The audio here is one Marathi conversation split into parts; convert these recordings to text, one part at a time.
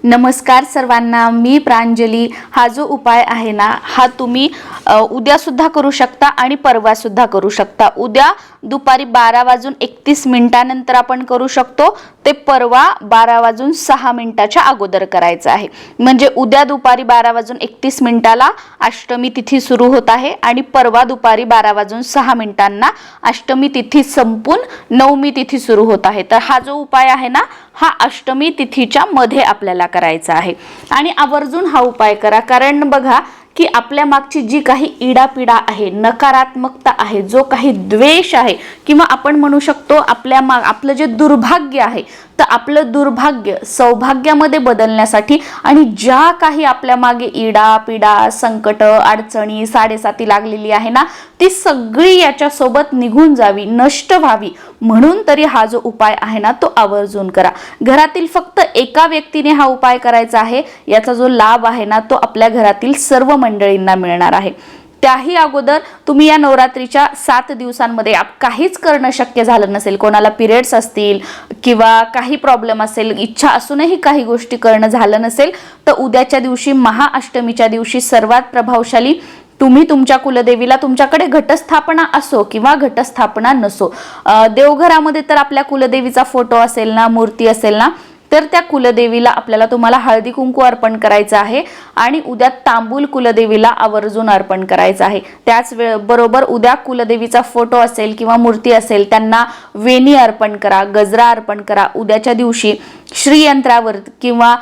नमस्कार सर्वांना, मी प्रांजली। हा जो उपाय आहे ना, हा तुम्ही उद्या सुद्धा करू शकता आणि परवा सुद्धा करू शकता। उद्या दुपारी 12:31 नंतर आपण करू शकतो, ते परवा 12:06 अगोदर करायचं आहे। म्हणजे उद्या दुपारी 12:31 अष्टमी तिथी सुरू होत आहे आणि परवा दुपारी 12:06 अष्टमी तिथी संपून नवमी तिथी सुरू होत आहे। तर हा जो उपाय आहे ना, हा अष्टमी तिथीच्या मध्ये आपल्याला करायचा आहे आणि आवर्जून हा उपाय करा। कारण बघा की आपल्या मागची जी काही इडापिडा आहे, नकारात्मकता आहे, जो काही द्वेष आहे किंवा आपण म्हणू शकतो आपलं जे दुर्भाग्य आहे, तर आपलं दुर्भाग्य सौभाग्यामध्ये बदलण्यासाठी आणि ज्या काही आपल्या मागे इडा पिडा संकट अडचणी साडेसाती लागलेली आहे ना, ती सगळी याच्या सोबत निघून जावी, नष्ट व्हावी, म्हणून तरी हा जो उपाय आहे ना, तो आवर्जून करा। घरातील फक्त एका व्यक्तीने हा उपाय करायचा आहे। याचा जो लाभ आहे ना, तो आपल्या घरातील सर्व मंडळींना मिळणार आहे। त्याही अगोदर तुम्ही या नवरात्रीच्या 7 दिवसांमध्ये काहीच करणं शक्य झालं नसेल, कोणाला पिरियड्स असतील किंवा काही प्रॉब्लेम असेल, इच्छा असूनही काही गोष्टी करणं झालं नसेल, तर उद्याच्या दिवशी महाअष्टमीच्या दिवशी सर्वात प्रभावशाली तुम्ही तुमच्या कुलदेवीला, तुमच्याकडे घटस्थापना असो किंवा घटस्थापना नसो, देवघरामध्ये तर आपल्या कुलदेवीचा फोटो असेल ना, मूर्ती असेल ना, तर त्या कुलदेवीला तुम्हाला हळदी कुंकू अर्पण करायचं आहे आणि उद्या तांबूल कुलदेवीला आवर्जून अर्पण करायचं आहे। त्याच बरोबर उद्या कुलदेवीचा फोटो असेल किंवा मूर्ती असेल, त्यांना वेणी अर्पण करा, गजरा अर्पण करा। उद्याच्या दिवशी श्रीयंत्रावर किंवा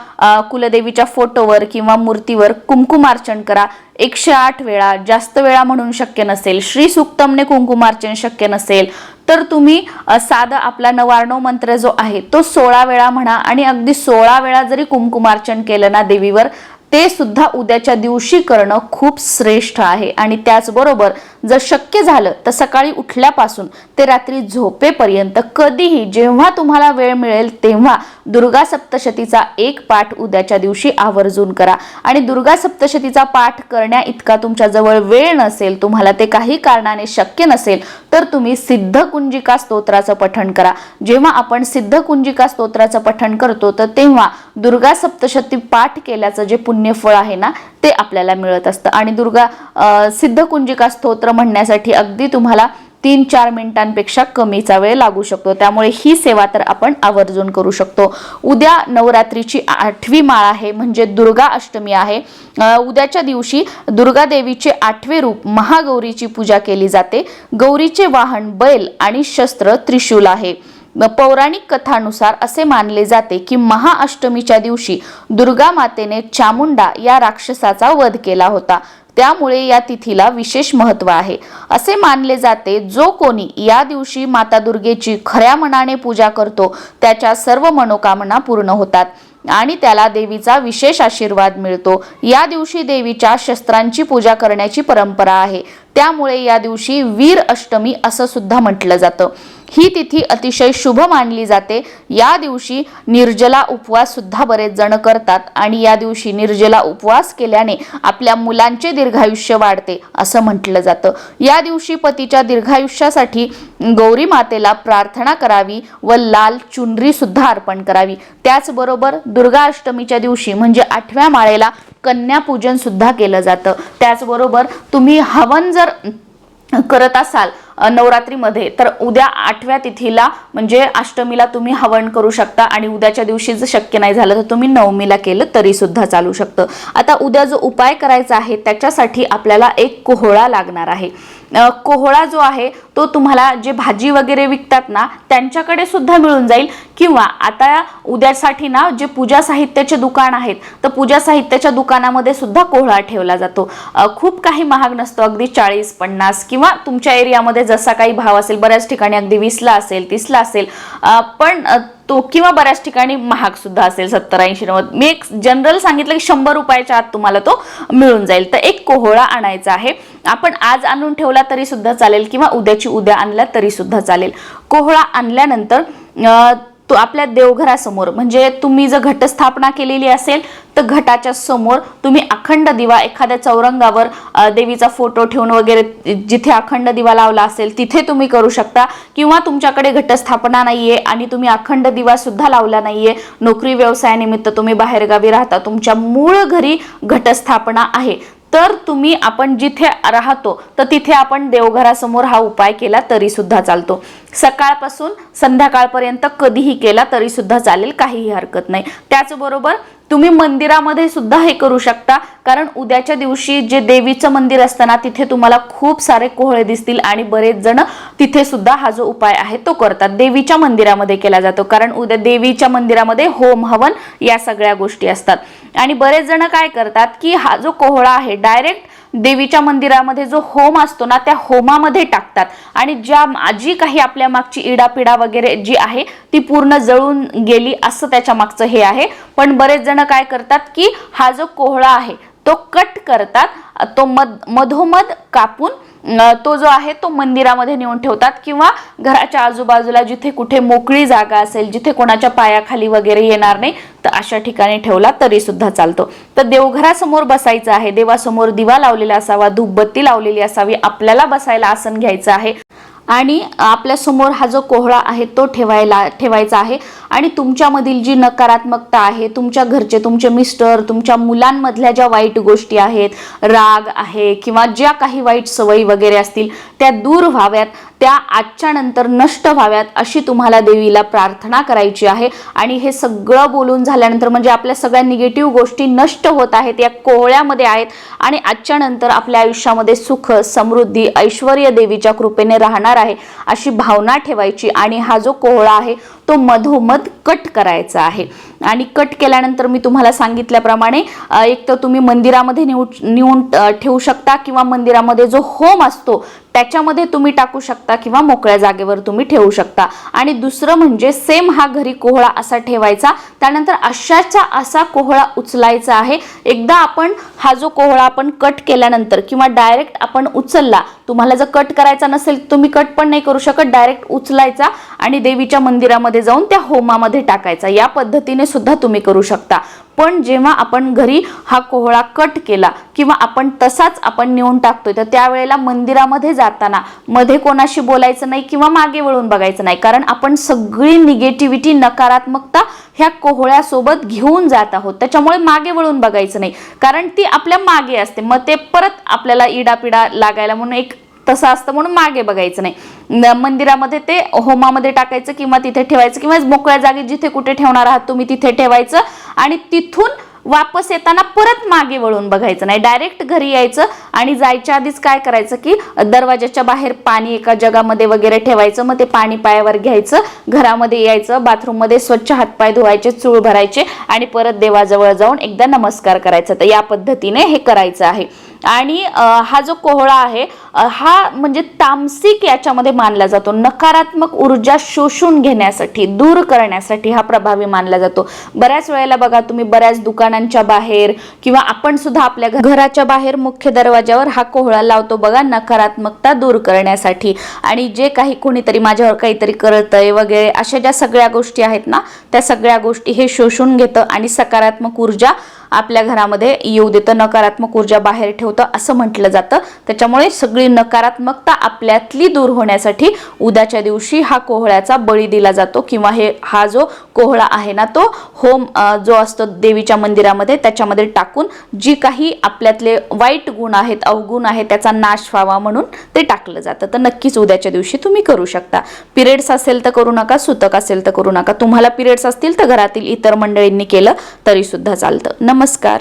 कुलदेवीच्या फोटोवर किंवा मूर्तीवर कुंकुमार्चन करा 108 वेळा। जास्त वेळा म्हणून शक्य नसेल, श्री सुक्तमने कुंकुमार्चन शक्य नसेल, तर तुम्ही साधा आपला नवार्णव मंत्र जो आहे तो 16 वेळा म्हणा आणि अगदी 16 वेळा जरी कुंकुमार्चन केलं ना देवीवर, ते सुद्धा उद्याच्या दिवशी करणं खूप श्रेष्ठ आहे। आणि त्याचबरोबर जर शक्य झालं तर सकाळी उठल्यापासून ते रात्री झोपेपर्यंत कधीही जेव्हा तुम्हाला वेळ मिळेल तेव्हा दुर्गा सप्तशतीचा एक पाठ उद्याच्या दिवशी आवर्जून करा। आणि दुर्गा सप्तशतीचा पाठ करण्या इतका तुमच्या जवळ वेळ नसेल, तुम्हाला ते काही कारणाने शक्य नसेल, तर तुम्ही सिद्धकुंजिका स्तोत्राचं पठण करा। जेव्हा आपण सिद्धकुंजिका स्तोत्राचं पठण करतो, तर तेव्हा दुर्गा सप्तशती पाठ केल्याचं जे पुण्यफळ आहे ना, ते आपल्याला मिळत असतं। आणि सिद्धकुंजिका स्तोत्र म्हणण्यासाठी अगदी तुम्हाला 3-4 मिनिटांपेक्षा कमीचा वेळ लागू शकतो। त्यामुळे ही सेवा तर आपण आवर्जून करू शकतो। उद्या नवरात्रीची 8वी माळ आहे, म्हणजे दुर्गा अष्टमी आहे। उद्याच्या दिवशी दुर्गा देवीचे 8वे रूप महागौरीची पूजा केली जाते। गौरीचे वाहन बैल आणि शस्त्र त्रिशूल आहे। पौराणिक कथानुसार असे मानले जाते की महाअष्टमीच्या दिवशी दुर्गा मातेने चामुंडा या राक्षसाचा वध केला होता, त्यामुळे या तिथीला विशेष महत्त्व आहे। असे मानले जाते, जो कोणी या दिवशी माता दुर्गेची खऱ्या मनाने पूजा करतो, त्याच्या सर्व मनोकामना पूर्ण होतात आणि त्याला देवीचा विशेष आशीर्वाद मिळतो। या दिवशी देवीच्या शस्त्रांची पूजा करण्याची परंपरा आहे, त्यामुळे या दिवशी वीर अष्टमी असं सुद्धा म्हटलं जातं। ही तिथी अतिशय शुभ मानली जाते। या दिवशी निर्जला उपवास सुद्धा बरेच जण करतात आणि या दिवशी निर्जला उपवास केल्याने आपल्या मुलांचे दीर्घायुष्य वाढते असं म्हटलं जातं। या दिवशी पतीच्या दीर्घायुष्यासाठी गौरी मातेला प्रार्थना करावी व लाल चुनरी सुद्धा अर्पण करावी। त्याचबरोबर दुर्गा अष्टमीच्या दिवशी म्हणजे 8व्या माळेला कन्यापूजन सुद्धा केलं जातं। त्याचबरोबर तुम्ही हवन जर करत असाल नवरात्रीमध्ये, तर उद्या 8व्या तिथीला म्हणजे अष्टमीला तुम्ही हवन करू शकता आणि उद्याच्या दिवशी जर शक्य नाही झालं तर तुम्ही नवमीला केलं तरी सुद्धा चालू शकतं। आता उद्या जो उपाय करायचा आहे त्याच्यासाठी आपल्याला एक कोहळा लागणार आहे। कोहळा जो आहे तो तुम्हाला जे भाजी वगैरे विकतात ना, त्यांच्याकडे सुद्धा मिळून जाईल किंवा आता उद्यासाठी ना जे पूजा साहित्याचे दुकान आहेत, तर पूजा साहित्याच्या दुकानामध्ये सुद्धा कोहळा ठेवला जातो। खूप काही महाग नसतो, अगदी 40-50 किंवा तुमच्या एरियामध्ये जसा काही भाव असेल, बऱ्याच ठिकाणी अगदी 20ला असेल, 30ला असेल, पण तो किंवा बऱ्याच ठिकाणी महाग सुद्धा असेल 70-80-90। मी एक जनरल सांगितलं की 100 रुपयाच्या आत तुम्हाला तो मिळून जाईल। तर एक कोहळा आणायचा आहे। आपण आज आणून ठेवला तरी सुद्धा चालेल किंवा उद्याची उद्या आणला तरी सुद्धा चालेल। कोहळा आणल्यानंतर तो आपल्या देवघरासमोर, म्हणजे तुम्ही जर घटस्थापना केलेली असेल तर घटाच्या समोर तुम्ही अखंड दिवा एखाद्या चौरंगावर देवीचा फोटो ठेवून वगैरे जिथे अखंड दिवा लावला असेल तिथे तुम्ही करू शकता, किंवा तुमच्याकडे घटस्थापना नाहीये आणि तुम्ही अखंड दिवा सुद्धा लावला नाहीये, नोकरी व्यवसायानिमित्त तुम्ही बाहेरगावी राहता, तुमच्या मूळ घरी घटस्थापना आहे, तर तुम्ही आपण जिथे राहतो तर तिथे आपण देवघरासमोर हा उपाय केला तरी सुद्धा चालतो. सकाळपासून संध्याकाळपर्यंत कधीही केला तरी सुद्धा चालेल, काहीही हरकत नाही. त्याचबरोबर तुम्ही मंदिरामध्ये सुद्धा हे करू शकता, कारण उद्याच्या दिवशी जे देवीचं मंदिर असतं ना तिथे तुम्हाला खूप सारे कोहळे दिसतील आणि बरेच जण तिथे सुद्धा हा जो उपाय आहे तो करतात. देवीच्या मंदिरामध्ये केला जातो, कारण उद्या देवीच्या मंदिरामध्ये होम हवन या सगळ्या गोष्टी असतात. आणि बरेच जण काय करतात की हा जो कोहळा आहे डायरेक्ट देवीच्या मंदिरामध्ये जो होम असतो ना त्या होमामध्ये टाकतात आणि जी काही आपल्या मागची इडापिडा वगैरे जी आहे ती पूर्ण जळून गेली असं त्याच्या मागचं हे आहे. पण बरेच जण काय करतात की हा जो कोहळा आहे तो कट करतात, तो मधोमध कापून तो जो आहे तो मंदिरामध्ये नेऊन ठेवतात, किंवा घराच्या आजूबाजूला जिथे कुठे मोकळी जागा असेल, जिथे कोणाच्या पायाखाली वगैरे येणार नाही तर अशा ठिकाणी ठेवला तरी सुद्धा चालतो. तर देवघरासमोर बसायचं आहे, देवासमोर दिवा लावलेला असावा, धूपबत्ती लावलेली असावी, आपल्याला बसायला आसन घ्यायचं आहे आणि आपल्या समोर हा जो कोहळा आहे तो ठेवायचा आहे. आणि तुमच्यामधील जी नकारात्मकता आहे, तुमच्या घरचे, तुमचे मिस्टर, तुमच्या मुलांमधल्या ज्या वाईट गोष्टी आहेत, राग आहे किंवा ज्या काही वाईट सवयी वगैरे असतील त्या दूर व्हाव्यात, त्या आजच्या नंतर नष्ट व्हाव्यात अशी तुम्हाला देवीला प्रार्थना करायची आहे. आणि हे सगळं बोलून झाल्यानंतर म्हणजे आपल्या सगळ्या निगेटिव्ह गोष्टी नष्ट होत आहेत या कोहळ्यामध्ये आहेत आणि आजच्या नंतर आपल्या आयुष्यामध्ये सुख, समृद्धी, ऐश्वर्य देवीच्या कृपेने राहणार आहे अशी भावना ठेवायची. आणि हा जो कोहळा आहे तो मधोमध कट करायचा आहे. आणि कट केल्यानंतर मी तुम्हाला सांगितल्याप्रमाणे एक तर तुम्ही मंदिरामध्ये नेऊन ठेवू शकता, किंवा मंदिरामध्ये जो होम असतो त्याच्यामध्ये तुम्ही टाकू शकता, किंवा मोकळ्या जागेवर तुम्ही ठेवू शकता. आणि दुसरं म्हणजे सेम हा घरी कोहळा असा ठेवायचा, त्यानंतर अशाचा असा कोहळा उचलायचा आहे. एकदा आपण हा जो कोहळा आपण कट केल्यानंतर किंवा डायरेक्ट आपण उचलला, तुम्हाला जर कट करायचा नसेल तुम्ही कट पण नाही करू शकत, डायरेक्ट उचलायचा आणि देवीच्या मंदिरामध्ये जाऊन त्या होमामध्ये टाकायचा. या पद्धतीने सुद्धा तुम्ही करू शकता. पण जेव्हा आपण घरी हा कोहळा कट केला किंवा आपण तसाच आपण नेऊन टाकतोय तर त्यावेळेला मंदिरामध्ये जाताना मध्ये कोणाशी बोलायचं नाही किंवा मागे वळून बघायचं नाही, कारण आपण सगळी निगेटिव्हिटी, नकारात्मकता ह्या कोहळ्यासोबत घेऊन जात आहोत. त्याच्यामुळे मागे वळून बघायचं नाही, कारण ती आपल्या मागे असते, मग ते परत आपल्याला इडापिडा लागायला म्हणून एक तसं असतं, म्हणून मागे बघायचं नाही. मंदिरामध्ये ते होमामध्ये टाकायचं किंवा तिथे ठेवायचं, किंवा मोकळ्या जागी जिथे कुठे ठेवणार आहात तुम्ही तिथे ठेवायचं आणि तिथून वापस येताना परत मागे वळून बघायचं नाही, डायरेक्ट घरी यायचं. आणि जायच्या आधीच काय करायचं की दरवाजाच्या बाहेर पाणी एका जगामध्ये वगैरे ठेवायचं, मग ते पाणी पायावर घ्यायचं, घरामध्ये यायचं, बाथरूममध्ये स्वच्छ हातपाय धुवायचे, चूळ भरायचे आणि परत देवाजवळ जाऊन एकदा नमस्कार करायचा. तर या पद्धतीने हे करायचं आहे. आणि हा जो कोहळा आहे हा म्हणजे तामसिक याच्यामध्ये मानला जातो, नकारात्मक ऊर्जा शोषून घेण्यासाठी, दूर करण्यासाठी हा प्रभावी मानला जातो. बऱ्याच वेळेला बघा तुम्ही बऱ्याच दुकानांच्या बाहेर किंवा आपण सुद्धा आपल्या घराच्या बाहेर मुख्य दरवाजावर हा कोहळा लावतो बघा, नकारात्मकता दूर करण्यासाठी. आणि जे काही कोणीतरी माझ्यावर काहीतरी करतंय वगैरे अशा ज्या सगळ्या गोष्टी आहेत ना त्या सगळ्या गोष्टी हे शोषून घेतं आणि सकारात्मक ऊर्जा आपल्या घरामध्ये येऊ देतं, नकारात्मक ऊर्जा बाहेर ठेवतं असं म्हटलं जातं. त्याच्यामुळे सगळी नकारात्मकता आपल्यातली दूर होण्यासाठी उद्याच्या दिवशी हा कोहळ्याचा बळी दिला जातो, किंवा हा जो कोहळा आहे ना तो होम जो असतो देवीच्या मंदिरामध्ये त्याच्यामध्ये टाकून जी काही आपल्यातले वाईट गुण आहेत, अवगुण आहेत त्याचा नाश व्हावा म्हणून ते टाकलं जातं. तर नक्कीच उद्याच्या दिवशी तुम्ही करू शकता. पिरियड्स असेल तर करू नका, सुतक असेल तर करू नका. तुम्हाला पिरियड्स असतील तर घरातील इतर मंडळींनी केलं तरी सुद्धा चालतं. नमस्कार.